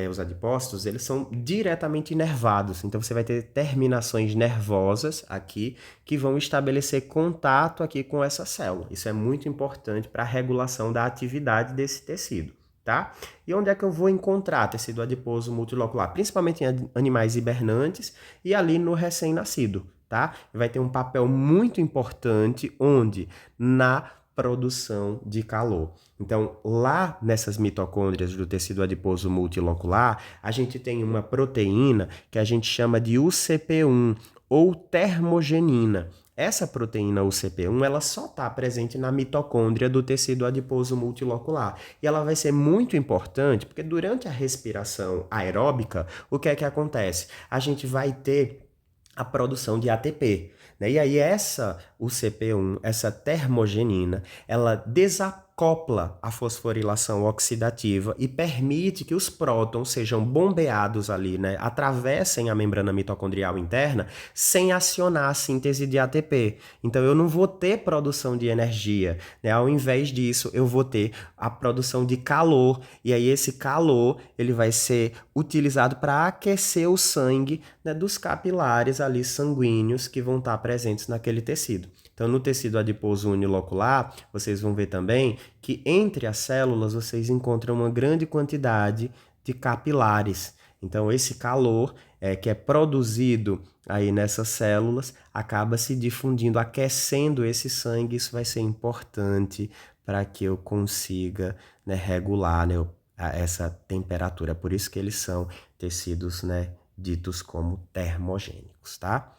os adipócitos, eles são diretamente inervados. Então, você vai ter terminações nervosas aqui que vão estabelecer contato aqui com essa célula. Isso é muito importante para a regulação da atividade desse tecido. Tá? E onde é que eu vou encontrar tecido adiposo multilocular? Principalmente em animais hibernantes e ali no recém-nascido, tá? Vai ter um papel muito importante onde? Na produção de calor. Então, lá nessas mitocôndrias do tecido adiposo multilocular, a gente tem uma proteína que a gente chama de UCP1 ou termogenina. Essa proteína UCP1, ela só está presente na mitocôndria do tecido adiposo multilocular. E ela vai ser muito importante porque durante a respiração aeróbica, o que é que acontece? A gente vai ter a produção de ATP, né? E aí essa UCP1, essa termogenina, ela desacopla a fosforilação oxidativa e permite que os prótons sejam bombeados ali, né? Atravessem a membrana mitocondrial interna sem acionar a síntese de ATP. Então eu não vou ter produção de energia, né? Ao invés disso, eu vou ter a produção de calor, e aí esse calor ele vai ser utilizado para aquecer o sangue, né, dos capilares ali sanguíneos que vão estar presentes naquele tecido. Então, no tecido adiposo unilocular, vocês vão ver também que entre as células vocês encontram uma grande quantidade de capilares. Então, esse calor que é produzido aí nessas células acaba se difundindo, aquecendo esse sangue. Isso vai ser importante para que eu consiga, né, regular, né, essa temperatura. Por isso que eles são tecidos, né, ditos como termogênicos, tá?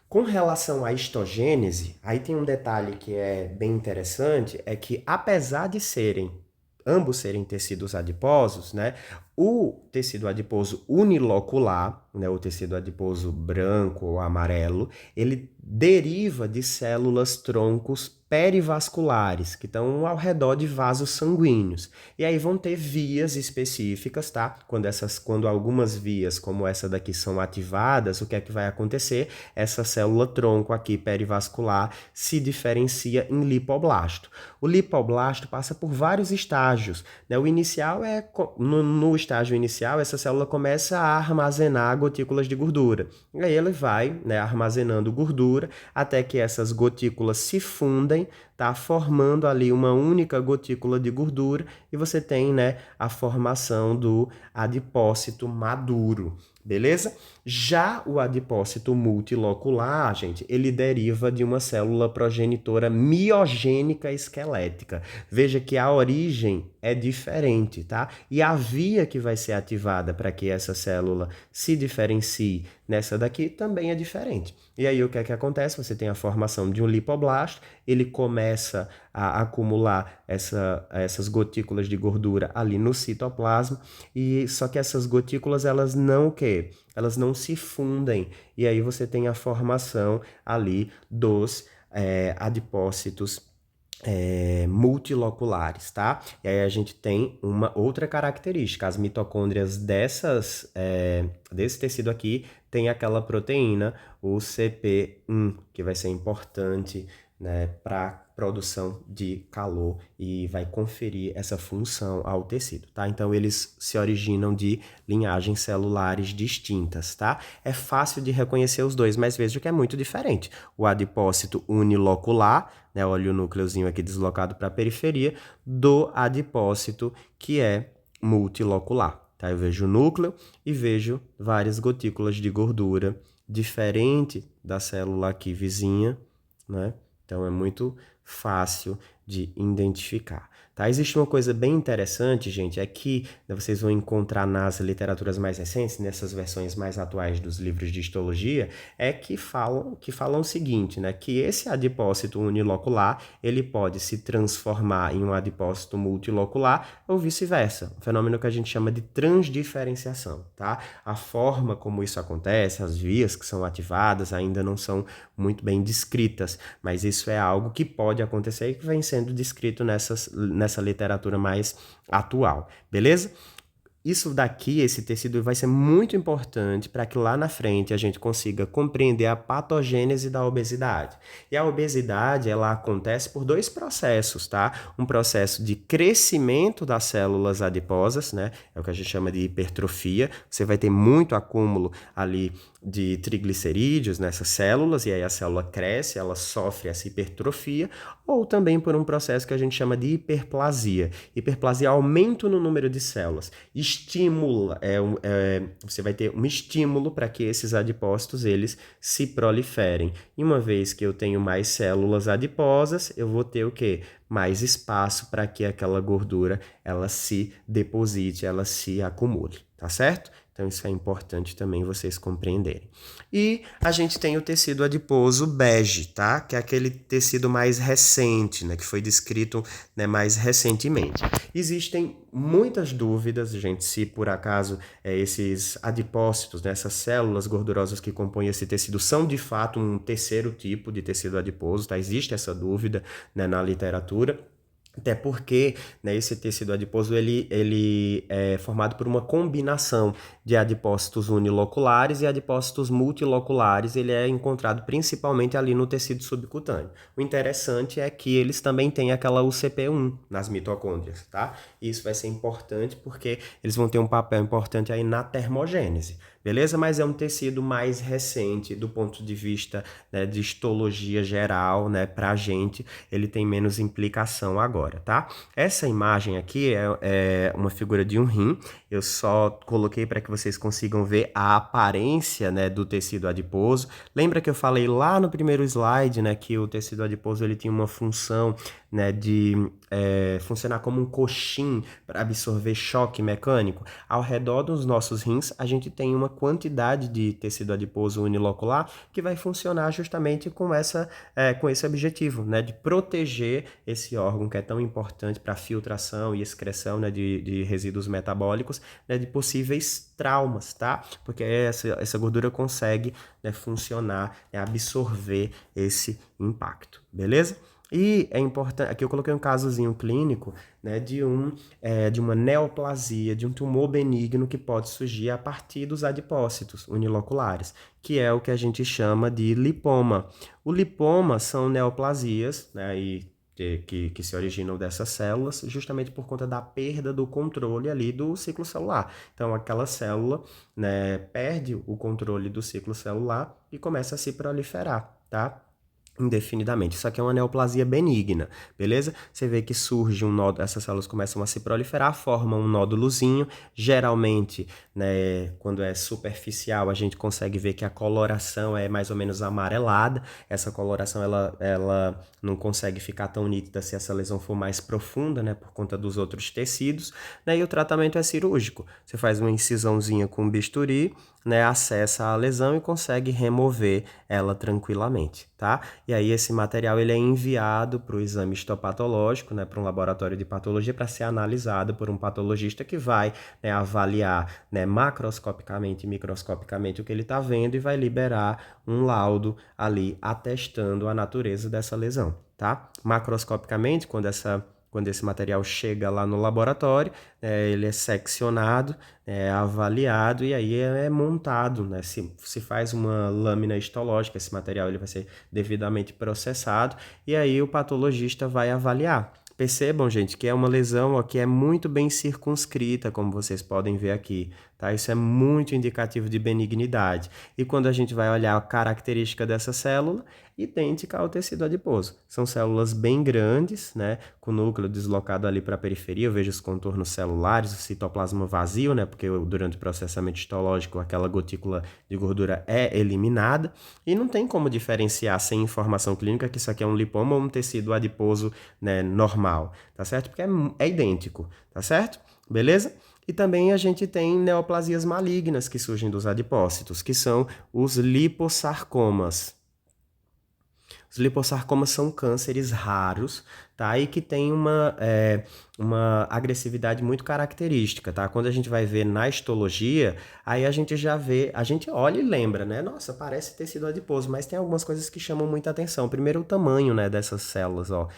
Com relação à histogênese, aí tem um detalhe que é bem interessante, é que apesar de ambos serem tecidos adiposos, né, o tecido adiposo unilocular, né, o tecido adiposo branco ou amarelo, ele deriva de células troncos perivasculares, que estão ao redor de vasos sanguíneos. E aí vão ter vias específicas, tá? Quando algumas vias, como essa daqui, são ativadas, o que é que vai acontecer? Essa célula tronco aqui, perivascular, se diferencia em lipoblasto. O lipoblasto passa por vários estágios, né? O inicial no estágio inicial, essa célula começa a armazenar gotículas de gordura. E aí ele vai, né, armazenando gordura até que essas gotículas se fundem, tá? Formando ali uma única gotícula de gordura e você tem, né, a formação do adipócito maduro. Beleza? Já o adipócito multilocular, gente, ele deriva de uma célula progenitora miogênica esquelética. Veja que a origem é diferente, tá? E a via que vai ser ativada para que essa célula se diferencie nessa daqui também é diferente. E aí o que é que acontece? Você tem a formação de um lipoblasto, ele começa a acumular essas gotículas de gordura ali no citoplasma, e só que essas gotículas, elas não o quê? Elas não se fundem, e aí você tem a formação ali dos adipócitos multiloculares, tá? E aí a gente tem uma outra característica, as mitocôndrias desse tecido aqui tem aquela proteína, o CP1, que vai ser importante, né, para produção de calor e vai conferir essa função ao tecido, tá? Então eles se originam de linhagens celulares distintas, tá? É fácil de reconhecer os dois, mas veja que é muito diferente. O adipócito unilocular, né, olha o núcleozinho aqui deslocado para a periferia, do adipócito que é multilocular, tá? Eu vejo o núcleo e vejo várias gotículas de gordura, diferente da célula aqui vizinha, né? Então é muito fácil de identificar, tá? Existe uma coisa bem interessante, gente, é que, né, vocês vão encontrar nas literaturas mais recentes, nessas versões mais atuais dos livros de histologia, é que falam o seguinte, né, que esse adipócito unilocular, ele pode se transformar em um adipócito multilocular ou vice-versa, um fenômeno que a gente chama de transdiferenciação, tá? A forma como isso acontece, as vias que são ativadas ainda não são muito bem descritas, mas isso é algo que pode acontecer e que vem sendo descrito nessa literatura mais atual, beleza? Isso daqui, esse tecido, vai ser muito importante para que lá na frente a gente consiga compreender a patogênese da obesidade. E a obesidade, ela acontece por dois processos, tá? Um processo de crescimento das células adiposas, né? É o que a gente chama de hipertrofia. Você vai ter muito acúmulo ali de triglicerídeos nessas células, e aí a célula cresce, ela sofre essa hipertrofia, ou também por um processo que a gente chama de hiperplasia. Hiperplasia é aumento no número de células. Estimula, você vai ter um estímulo para que esses adipócitos eles se proliferem. E uma vez que eu tenho mais células adiposas, eu vou ter o quê? Mais espaço para que aquela gordura ela se deposite, ela se acumule, tá certo? Então isso é importante também vocês compreenderem. E a gente tem o tecido adiposo bege, tá? Que é aquele tecido mais recente, né? Que foi descrito, né, mais recentemente. Existem muitas dúvidas, gente, se por acaso esses adipócitos, né, essas células gordurosas que compõem esse tecido são de fato um terceiro tipo de tecido adiposo, tá? Existe essa dúvida, né, na literatura. Até porque, né, esse tecido adiposo ele é formado por uma combinação de adipócitos uniloculares e adipócitos multiloculares. Ele é encontrado principalmente ali no tecido subcutâneo. O interessante é que eles também têm aquela UCP1 nas mitocôndrias, tá? Isso vai ser importante porque eles vão ter um papel importante aí na termogênese. Beleza? Mas é um tecido mais recente do ponto de vista, né, de histologia geral, né, para a gente, ele tem menos implicação agora, tá? Essa imagem aqui é uma figura de um rim, eu só coloquei para que vocês consigam ver a aparência, né, do tecido adiposo. Lembra que eu falei lá no primeiro slide, né, que o tecido adiposo ele tinha uma função, né, de funcionar como um coxim para absorver choque mecânico? Ao redor dos nossos rins, a gente tem uma quantidade de tecido adiposo unilocular que vai funcionar justamente com esse objetivo, né, de proteger esse órgão que é tão importante para a filtração e excreção, né, de resíduos metabólicos, né, de possíveis traumas, tá? Porque essa gordura consegue, né, funcionar, absorver esse impacto, beleza? E é importante, aqui eu coloquei um casozinho clínico, né, de uma neoplasia, de um tumor benigno que pode surgir a partir dos adipócitos uniloculares, que é o que a gente chama de lipoma. O lipoma são neoplasias, né, que se originam dessas células justamente por conta da perda do controle ali do ciclo celular. Então, aquela célula, né, perde o controle do ciclo celular e começa a se proliferar, tá? Indefinidamente. Isso aqui é uma neoplasia benigna, beleza? Você vê que surge um nódulo, essas células começam a se proliferar, formam um nódulozinho. Geralmente, né, quando é superficial, a gente consegue ver que a coloração é mais ou menos amarelada. Essa coloração, ela não consegue ficar tão nítida se essa lesão for mais profunda, né, por conta dos outros tecidos, né? E o tratamento é cirúrgico. Você faz uma incisãozinha com bisturi, né, acessa a lesão e consegue remover ela tranquilamente, tá? E aí esse material ele é enviado para o exame histopatológico, né, para um laboratório de patologia para ser analisado por um patologista que vai, né, avaliar, né, macroscopicamente e microscopicamente o que ele está vendo e vai liberar um laudo ali atestando a natureza dessa lesão, tá? Macroscopicamente, quando esse material chega lá no laboratório, ele é seccionado, é avaliado e aí é montado, né? Se faz uma lâmina histológica, esse material ele vai ser devidamente processado e aí o patologista vai avaliar. Percebam, gente, que é uma lesão ó, que é muito bem circunscrita, como vocês podem ver aqui, tá? Isso é muito indicativo de benignidade. E quando a gente vai olhar a característica dessa célula, idêntica ao tecido adiposo. São células bem grandes, né, com o núcleo deslocado ali para a periferia. Eu vejo os contornos celulares, o citoplasma vazio, né, porque durante o processamento histológico aquela gotícula de gordura é eliminada e não tem como diferenciar sem informação clínica que isso aqui é um lipoma ou um tecido adiposo, né, normal, tá certo? Porque é idêntico, tá certo? Beleza? E também a gente tem neoplasias malignas que surgem dos adipócitos, que são os lipossarcomas. Os lipossarcomas são cânceres raros, tá? E que tem uma agressividade muito característica, tá? Quando a gente vai ver na histologia, aí a gente já vê, a gente olha e lembra, né? Nossa, parece tecido adiposo, mas tem algumas coisas que chamam muita atenção. Primeiro, o tamanho, né, dessas células, ó.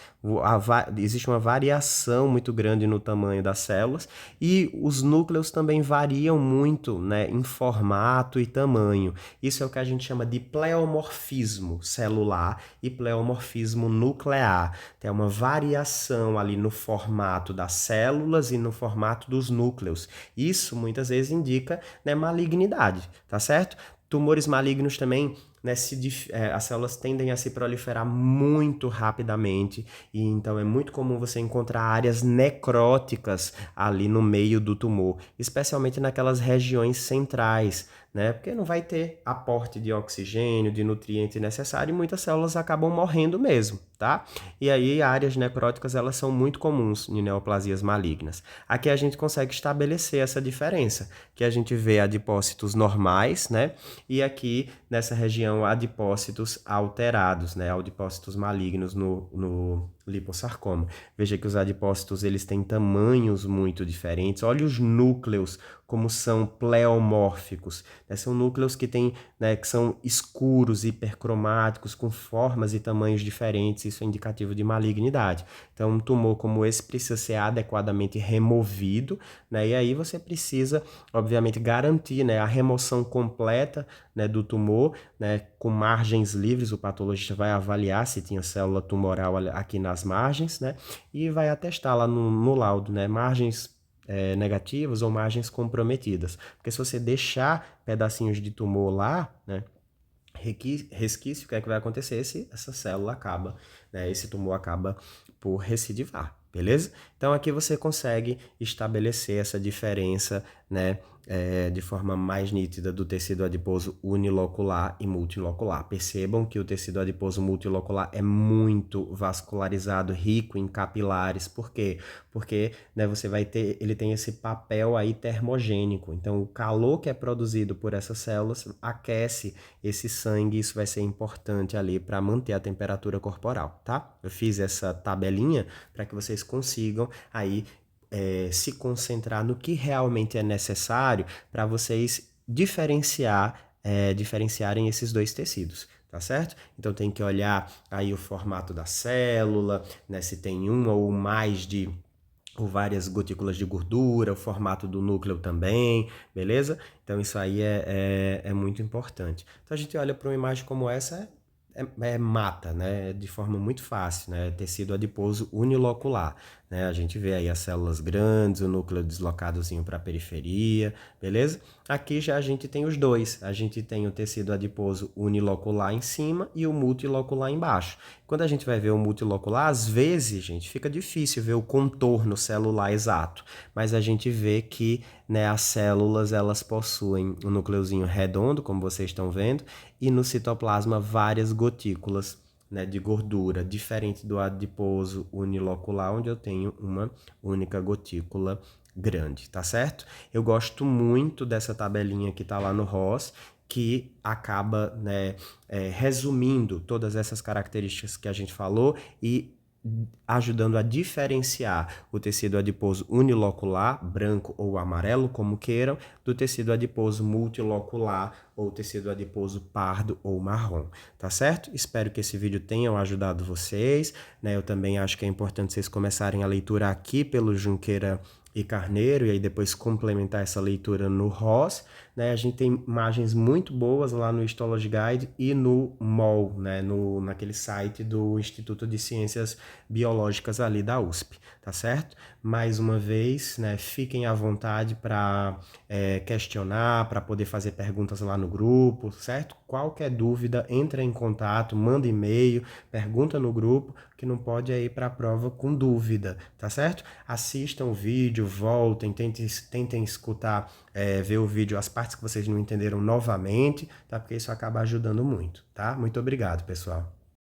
Existe uma variação muito grande no tamanho das células e os núcleos também variam muito, né, em formato e tamanho. Isso é o que a gente chama de pleomorfismo celular e pleomorfismo nuclear. Tem uma variação ali no formato das células e no formato dos núcleos. Isso muitas vezes indica, né, malignidade, tá certo? Tumores malignos também, né, as células tendem a se proliferar muito rapidamente e então é muito comum você encontrar áreas necróticas ali no meio do tumor, especialmente naquelas regiões centrais, né? Porque não vai ter aporte de oxigênio, de nutriente necessário e muitas células acabam morrendo mesmo, tá? E aí áreas necróticas elas são muito comuns em neoplasias malignas. Aqui a gente consegue estabelecer essa diferença, que a gente vê adipócitos normais, né? E aqui nessa região adipócitos alterados, né? Adipócitos malignos no lipossarcoma. Veja que os adipócitos eles têm tamanhos muito diferentes. Olha os núcleos como são pleomórficos. São núcleos que têm, né, que são escuros, hipercromáticos, com formas e tamanhos diferentes. Isso é indicativo de malignidade. Então, um tumor como esse precisa ser adequadamente removido, né? E aí você precisa, obviamente, garantir, né, a remoção completa, né, do tumor, né, com margens livres. O patologista vai avaliar se tinha célula tumoral aqui nas margens, né, e vai atestar lá no laudo, né, margens negativas ou margens comprometidas. Porque se você deixar pedacinhos de tumor lá, né, resquício, o que é que vai acontecer? Essa célula acaba, né, esse tumor acaba por recidivar, beleza? Então aqui você consegue estabelecer essa diferença, né, de forma mais nítida do tecido adiposo unilocular e multilocular. Percebam que o tecido adiposo multilocular é muito vascularizado, rico em capilares. Por quê? Porque, né, ele tem esse papel aí termogênico. Então, o calor que é produzido por essas células aquece esse sangue. Isso vai ser importante ali para manter a temperatura corporal, tá? Eu fiz essa tabelinha para que vocês consigam aí se concentrar no que realmente é necessário para vocês diferenciarem esses dois tecidos, tá certo? Então tem que olhar aí o formato da célula, né, se tem uma ou mais de ou várias gotículas de gordura, o formato do núcleo também, beleza? Então isso aí é muito importante. Então a gente olha para uma imagem como essa, mata, né? De forma muito fácil, né? Tecido adiposo unilocular, né? A gente vê aí as células grandes, o núcleo deslocadozinho para a periferia, beleza? Aqui já a gente tem os dois. A gente tem o tecido adiposo unilocular em cima e o multilocular embaixo. Quando a gente vai ver o multilocular, às vezes, gente, fica difícil ver o contorno celular exato, mas a gente vê que, né, as células elas possuem um núcleozinho redondo, como vocês estão vendo, e no citoplasma várias gotículas, né, de gordura, diferente do adiposo unilocular, onde eu tenho uma única gotícula grande, tá certo? Eu gosto muito dessa tabelinha que tá lá no ROS, que acaba, né, resumindo todas essas características que a gente falou e ajudando a diferenciar o tecido adiposo unilocular, branco ou amarelo, como queiram, do tecido adiposo multilocular ou tecido adiposo pardo ou marrom, tá certo? Espero que esse vídeo tenha ajudado vocês, né? Eu também acho que é importante vocês começarem a leitura aqui pelo Junqueira e Carneiro, e aí depois complementar essa leitura no ROS, né? A gente tem imagens muito boas lá no Histology Guide e no MOL, né? Naquele site do Instituto de Ciências Biológicas ali da USP, tá certo? Mais uma vez, né? Fiquem à vontade para questionar, para poder fazer perguntas lá no grupo, certo? Qualquer dúvida, entre em contato, manda e-mail, pergunta no grupo, que não pode ir para a prova com dúvida, tá certo? Assistam o vídeo, voltem, tentem escutar, ver o vídeo, as partes que vocês não entenderam novamente, tá? Porque isso acaba ajudando muito, tá? Muito obrigado, pessoal.